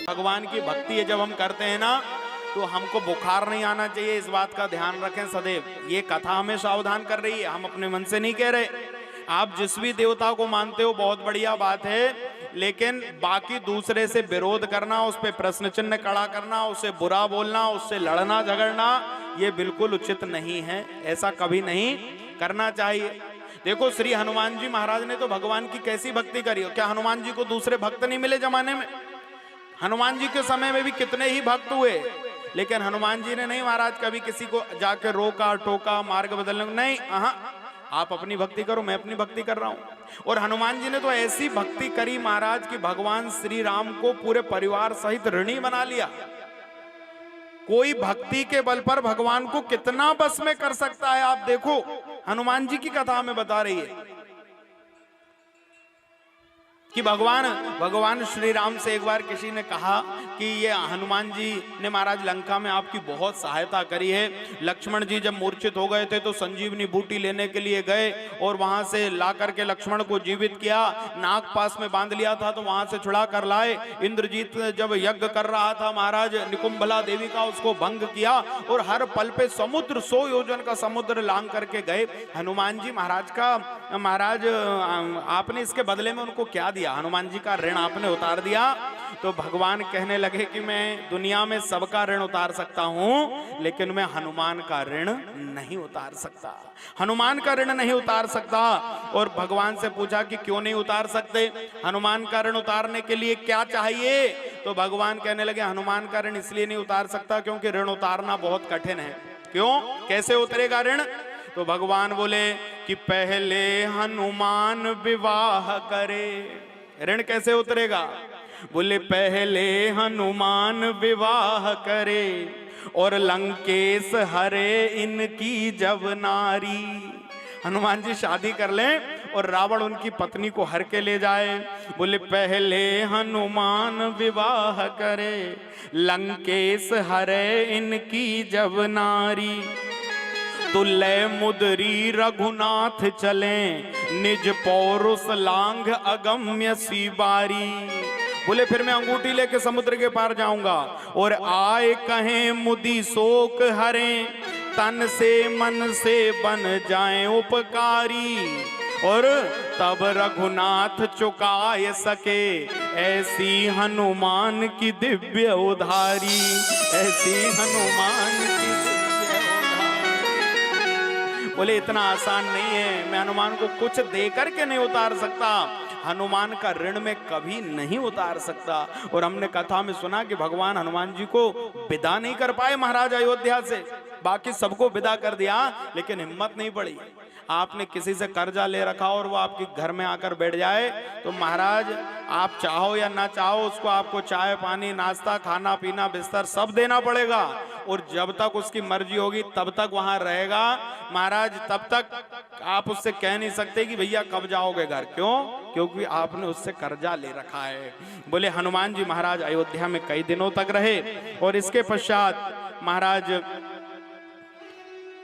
भगवान की भक्ति है जब हम करते हैं ना, तो हमको बुखार नहीं आना चाहिए, इस बात का ध्यान रखें सदैव। ये कथा हमें सावधान कर रही है, हम अपने मन से नहीं कह रहे। आप जिस भी देवता को मानते हो बहुत बढ़िया बात है, लेकिन बाकी दूसरे से विरोध करना, उस पर प्रश्न चिन्ह खड़ा करना, उसे बुरा बोलना, उससे लड़ना झगड़ना, ये बिल्कुल उचित नहीं है। ऐसा कभी नहीं करना चाहिए। देखो श्री हनुमान जी महाराज ने तो भगवान की कैसी भक्ति करी हो। क्या हनुमान जी को दूसरे भक्त नहीं मिले जमाने में? हनुमान जी के समय में भी कितने ही भक्त हुए, लेकिन हनुमान जी ने नहीं महाराज कभी किसी को जाके रोका टोका, मार्ग बदलने नहीं। आप अपनी भक्ति करो, मैं अपनी भक्ति कर रहा हूं। और हनुमान जी ने तो ऐसी भक्ति करी महाराज कि भगवान श्री राम को पूरे परिवार सहित ऋणी बना लिया। कोई भक्ति के बल पर भगवान को कितना बस में कर सकता है, आप देखो। हनुमान जी की कथा हमें बता रही है कि भगवान श्री राम से एक बार किसी ने कहा कि ये हनुमान जी ने महाराज लंका में आपकी बहुत सहायता करी है। लक्ष्मण जी जब मूर्छित हो गए थे तो संजीवनी बूटी लेने के लिए गए और वहां से ला करके लक्ष्मण को जीवित किया। नाग पास में बांध लिया था तो वहां से छुड़ा कर लाए। इंद्रजीत जब यज्ञ कर रहा था महाराज निकुंभला देवी का, उसको भंग किया और हर पल पे समुद्र 100 योजन का समुद्र लांग करके गए। हनुमान जी महाराज आपने इसके बदले में उनको क्या दिया? हनुमान जी का ऋण आपने उतार दिया। तो भगवान कहने लगे कि मैं दुनिया में सबका ऋण उतार सकता हूं, लेकिन मैं हनुमान का ऋण नहीं उतार सकता। हनुमान का ऋण नहीं उतार सकता। और भगवान से पूछा कि क्यों नहीं उतार सकते? हनुमान का ऋण उतारने के लिए क्या चाहिए? तो भगवान कहने लगे हनुमान का ऋण इसलिए नहीं उतार सकता क्योंकि ऋण उतारना बहुत कठिन है। क्यों? कैसे उतरेगा ऋण? तो भगवान बोले कि पहले हनुमान विवाह करे। ऋण कैसे उतरेगा? बोले पहले हनुमान विवाह करे और लंकेश हरे इनकी जब नारी। हनुमान जी शादी कर लें और रावण उनकी पत्नी को हर के ले जाए। बोले पहले हनुमान विवाह करे लंकेश हरे इनकी जब नारी। तुल्य मुदरी रघुनाथ चले निज पौरुष लांघ अगम्य सी बारी। बोले फिर मैं अंगूठी लेके समुद्र के पार जाऊंगा और आए कहें मुदी शोक हरे तन से मन से बन जाए उपकारी। और तब रघुनाथ चुकाए सके ऐसी हनुमान की दिव्य उधारी। ऐसी हनुमान की बोले इतना आसान नहीं है, मैं हनुमान को कुछ देकर के नहीं उतार सकता, हनुमान का ऋण में कभी नहीं उतार सकता। और हमने कथा में सुना कि भगवान हनुमान जी को विदा नहीं कर पाए महाराज अयोध्या से, बाकी सबको विदा कर दिया, लेकिन हिम्मत नहीं पड़ी। आपने किसी से कर्जा ले रखा और वो आपके घर में आकर बैठ जाए तो महाराज आप चाहो या ना चाहो उसको आपको चाय पानी नाश्ता खाना पीना बिस्तर सब देना पड़ेगा। और जब तक उसकी मर्जी होगी तब तक वहां रहेगा महाराज। तब तक आप उससे कह नहीं सकते कि भैया कब जाओगे घर। क्यों? क्योंकि आपने उससे कर्जा ले रखा है। बोले हनुमान जी महाराज अयोध्या में कई दिनों तक रहे और इसके पश्चात महाराज